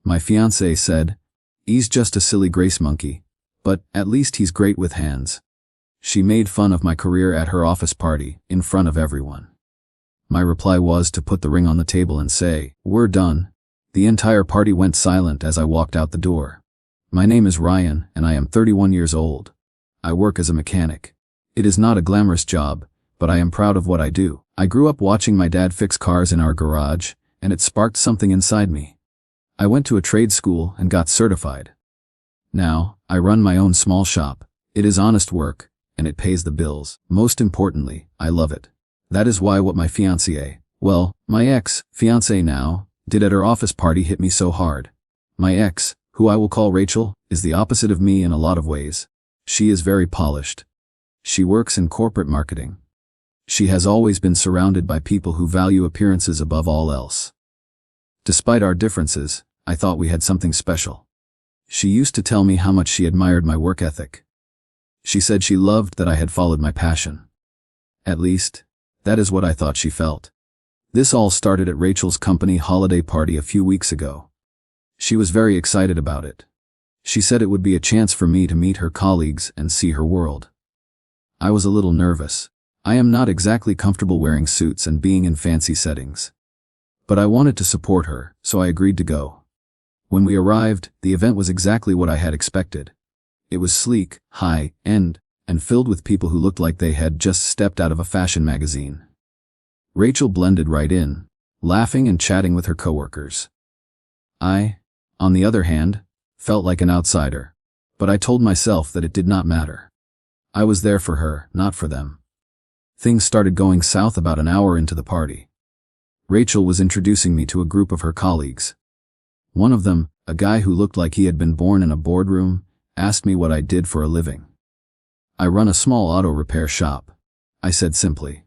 My fiancée said, "He's just a silly grace monkey, but at least he's great with hands." She made fun of my career at her office party, in front of everyone. My reply was to put the ring on the table and say, "We're done." The entire party went silent as I walked out the door. My name is Ryan, and I am 31 years old. I work as a mechanic. It is not a glamorous job, but I am proud of what I do. I grew up watching my dad fix cars in our garage, and it sparked something inside me. I went to a trade school and got certified. Now, I run my own small shop. It is honest work, and it pays the bills. Most importantly, I love it. That is why what my fiancée, well, my ex-fiancée now, did at her office party hit me so hard. My ex, who I will call Rachel, is the opposite of me in a lot of ways. She is very polished. She works in corporate marketing. She has always been surrounded by people who value appearances above all else. Despite our differences, I thought we had something special. She used to tell me how much she admired my work ethic. She said she loved that I had followed my passion. At least, that is what I thought she felt. This all started at Rachel's company holiday party a few weeks ago. She was very excited about it. She said it would be a chance for me to meet her colleagues and see her world. I was a little nervous. I am not exactly comfortable wearing suits and being in fancy settings. But I wanted to support her, so I agreed to go. When we arrived, the event was exactly what I had expected. It was sleek, high-end, and filled with people who looked like they had just stepped out of a fashion magazine. Rachel blended right in, laughing and chatting with her coworkers. I, on the other hand, felt like an outsider, but I told myself that it did not matter. I was there for her, not for them. Things started going south about an hour into the party. Rachel was introducing me to a group of her colleagues. One of them, a guy who looked like he had been born in a boardroom, asked me what I did for a living. "I run a small auto repair shop," I said simply.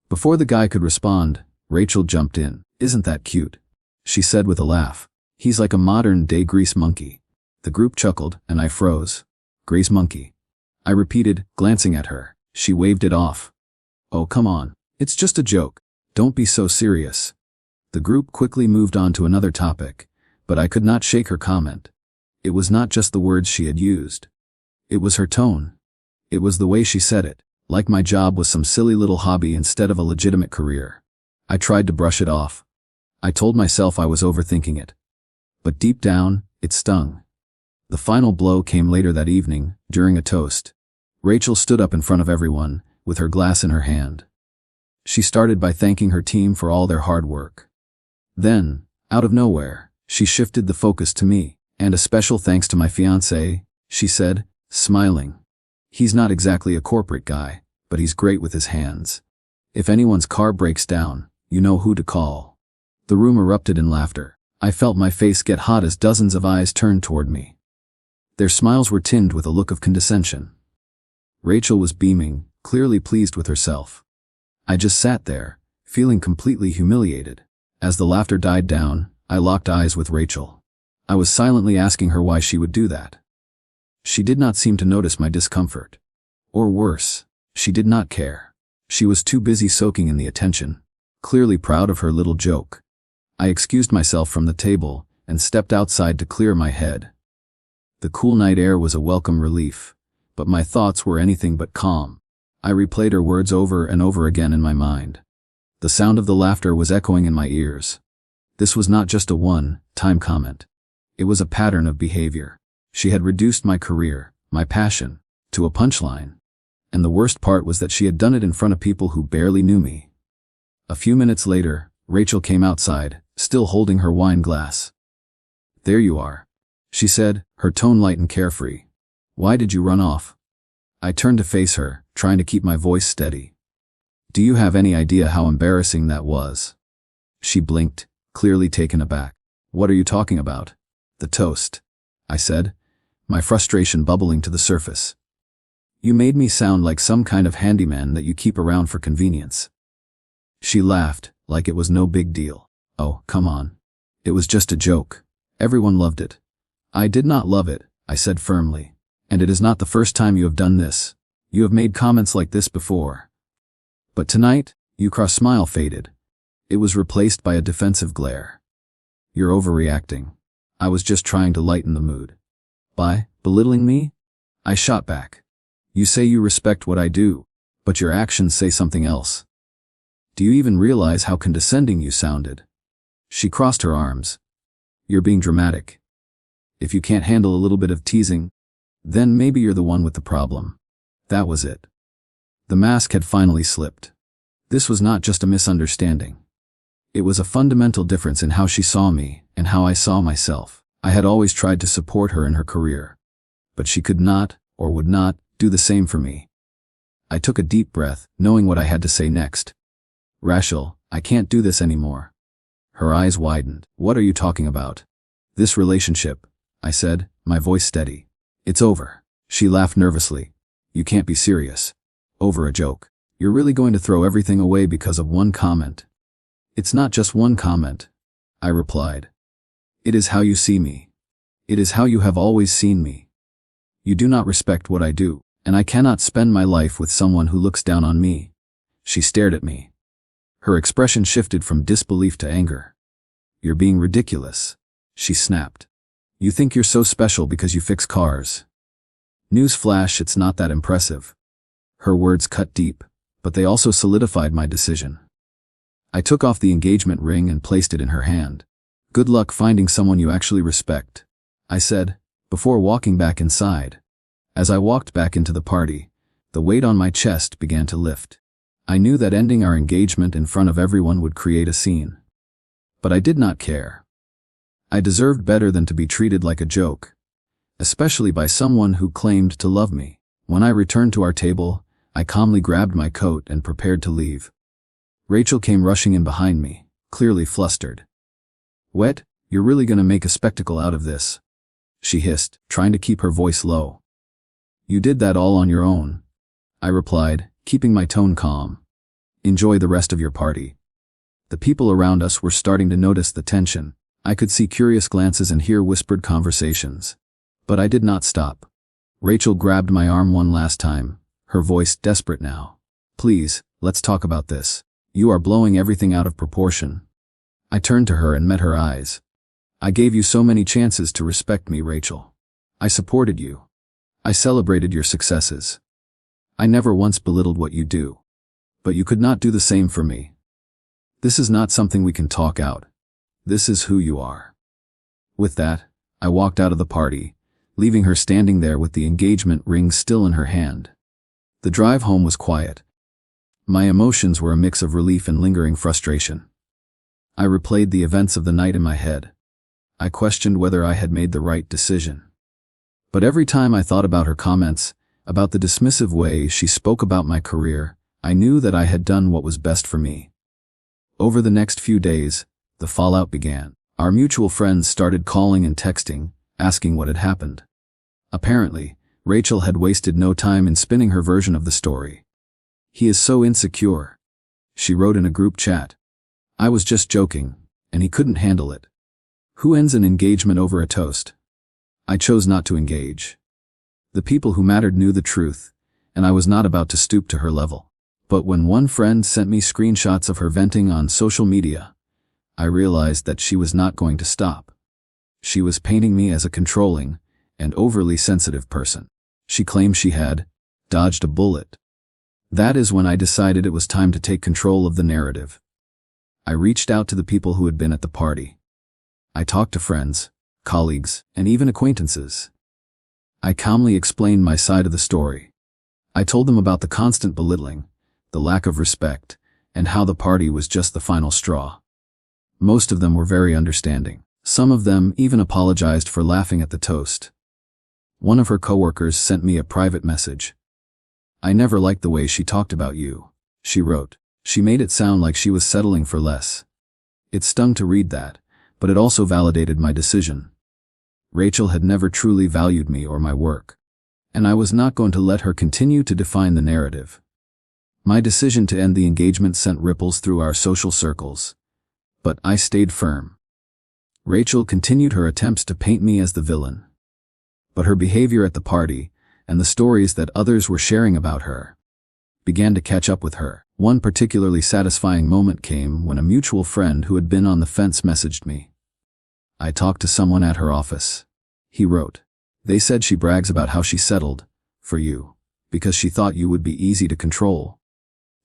Before the guy could respond, Rachel jumped in. "Isn't that cute?" she said with a laugh. "He's like a modern-day grease monkey." The group chuckled, and I froze. "Grease monkey," I repeated, glancing at her. She waved it off. "Oh, come on. It's just a joke. Don't be so serious." The group quickly moved on to another topic, but I could not shake her comment. It was not just the words she had used. It was her tone. It was the way she said it, like my job was some silly little hobby instead of a legitimate career. I tried to brush it off. I told myself I was overthinking it. But deep down, it stung. The final blow came later that evening, during a toast. Rachel stood up in front of everyone, with her glass in her hand. She started by thanking her team for all their hard work. Then, out of nowhere, she shifted the focus to me. "And a special thanks to my fiancé," she said, smiling. "He's not exactly a corporate guy, but he's great with his hands. If anyone's car breaks down, you know who to call." The room erupted in laughter. I felt my face get hot as dozens of eyes turned toward me. Their smiles were tinged with a look of condescension. Rachel was beaming, clearly pleased with herself. I just sat there, feeling completely humiliated. As the laughter died down, I locked eyes with Rachel. I was silently asking her why she would do that. She did not seem to notice my discomfort. Or worse, she did not care. She was too busy soaking in the attention, clearly proud of her little joke. I excused myself from the table and stepped outside to clear my head. The cool night air was a welcome relief, but my thoughts were anything but calm. I replayed her words over and over again in my mind. The sound of the laughter was echoing in my ears. This was not just a one-time comment. It was a pattern of behavior. She had reduced my career, my passion, to a punchline. And the worst part was that she had done it in front of people who barely knew me. A few minutes later, Rachel came outside, still holding her wine glass. "There you are," she said, her tone light and carefree. "Why did you run off?" I turned to face her, trying to keep my voice steady. "Do you have any idea how embarrassing that was?" She blinked, clearly taken aback. "What are you talking about?" "The toast," I said, my frustration bubbling to the surface. "You made me sound like some kind of handyman that you keep around for convenience." She laughed, like it was no big deal. "Oh, come on. It was just a joke. Everyone loved it." "I did not love it," I said firmly. "And it is not the first time you have done this. You have made comments like this before." But tonight, Ukra's smile faded. It was replaced by a defensive glare. "You're overreacting," I was just trying to lighten the mood. By belittling me? I shot back. You say you respect what I do, but your actions say something else. Do you even realize how condescending you sounded? She crossed her arms. You're being dramatic. If you can't handle a little bit of teasing, then maybe you're the one with the problem. That was it. The mask had finally slipped. This was not just a misunderstanding. It was a fundamental difference in how she saw me and how I saw myself. I had always tried to support her in her career, but she could not, or would not, do the same for me. I took a deep breath, knowing what I had to say next. Rachel, I can't do this anymore. Her eyes widened. What are you talking about? This relationship, I said, my voice steady. It's over. She laughed nervously. You can't be serious. Over a joke. You're really going to throw everything away because of one comment? It's not just one comment, I replied. It is how you see me. It is how you have always seen me. You do not respect what I do, and I cannot spend my life with someone who looks down on me. She stared at me. Her expression shifted from disbelief to anger. You're being ridiculous, she snapped. You think you're so special because you fix cars. Newsflash, it's not that impressive. Her words cut deep, but they also solidified my decision. I took off the engagement ring and placed it in her hand. Good luck finding someone you actually respect, I said, before walking back inside. As I walked back into the party, the weight on my chest began to lift. I knew that ending our engagement in front of everyone would create a scene. But I did not care. I deserved better than to be treated like a joke, especially by someone who claimed to love me. When I returned to our table, I calmly grabbed my coat and prepared to leave. Rachel came rushing in behind me, clearly flustered. What? You're really gonna make a spectacle out of this? She hissed, trying to keep her voice low. You did that all on your own, I replied, keeping my tone calm. Enjoy the rest of your party. The people around us were starting to notice the tension. I could see curious glances and hear whispered conversations. But I did not stop. Rachel grabbed my arm one last time, her voice desperate now. Please, let's talk about this. You are blowing everything out of proportion. I turned to her and met her eyes. I gave you so many chances to respect me, Rachel. I supported you. I celebrated your successes. I never once belittled what you do. But you could not do the same for me. This is not something we can talk out. This is who you are. With that, I walked out of the party, leaving her standing there with the engagement ring still in her hand. The drive home was quiet. My emotions were a mix of relief and lingering frustration. I replayed the events of the night in my head. I questioned whether I had made the right decision. But every time I thought about her comments, about the dismissive way she spoke about my career, I knew that I had done what was best for me. Over the next few days, the fallout began. Our mutual friends started calling and texting, asking what had happened. Apparently, Rachel had wasted no time in spinning her version of the story. He is so insecure, she wrote in a group chat. I was just joking, and he couldn't handle it. Who ends an engagement over a toast? I chose not to engage. The people who mattered knew the truth, and I was not about to stoop to her level. But when one friend sent me screenshots of her venting on social media, I realized that she was not going to stop. She was painting me as a controlling and overly sensitive person. She claimed she had dodged a bullet. That is when I decided it was time to take control of the narrative. I reached out to the people who had been at the party. I talked to friends, colleagues, and even acquaintances. I calmly explained my side of the story. I told them about the constant belittling, the lack of respect, and how the party was just the final straw. Most of them were very understanding. Some of them even apologized for laughing at the toast. One of her coworkers sent me a private message. I never liked the way she talked about you, she wrote. She made it sound like she was settling for less. It stung to read that, but it also validated my decision. Rachel had never truly valued me or my work, and I was not going to let her continue to define the narrative. My decision to end the engagement sent ripples through our social circles, but I stayed firm. Rachel continued her attempts to paint me as the villain. But her behavior at the party, and the stories that others were sharing about her, began to catch up with her. One particularly satisfying moment came when a mutual friend who had been on the fence messaged me. I talked to someone at her office. He wrote. They said she brags about how she settled for you because she thought you would be easy to control.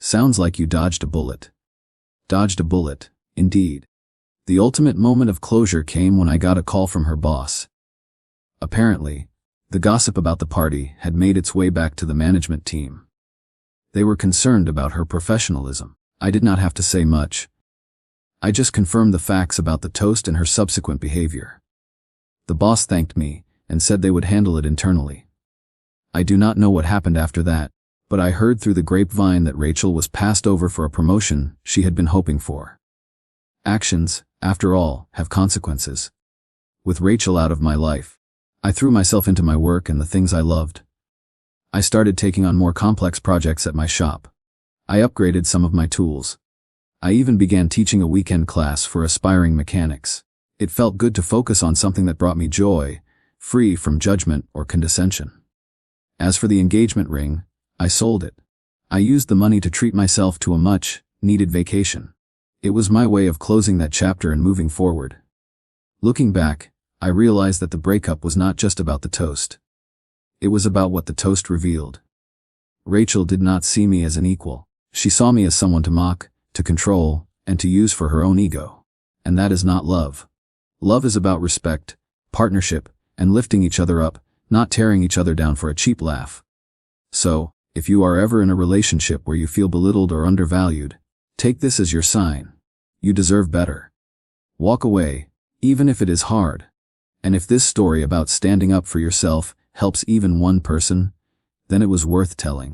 Sounds like you dodged a bullet. Dodged a bullet, indeed. The ultimate moment of closure came when I got a call from her boss. Apparently, the gossip about the party had made its way back to the management team. They were concerned about her professionalism. I did not have to say much. I just confirmed the facts about the toast and her subsequent behavior. The boss thanked me and said they would handle it internally. I do not know what happened after that, but I heard through the grapevine that Rachel was passed over for a promotion she had been hoping for. Actions, after all, have consequences. With Rachel out of my life, I threw myself into my work and the things I loved. I started taking on more complex projects at my shop. I upgraded some of my tools. I even began teaching a weekend class for aspiring mechanics. It felt good to focus on something that brought me joy, free from judgment or condescension. As for the engagement ring, I sold it. I used the money to treat myself to a much-needed vacation. It was my way of closing that chapter and moving forward. Looking back, I realized that the breakup was not just about the toast. It was about what the toast revealed. Rachel did not see me as an equal. She saw me as someone to mock, to control, and to use for her own ego. And that is not love. Love is about respect, partnership, and lifting each other up, not tearing each other down for a cheap laugh. So, if you are ever in a relationship where you feel belittled or undervalued, take this as your sign. You deserve better. Walk away, even if it is hard. And if this story about standing up for yourself helps even one person, then it was worth telling.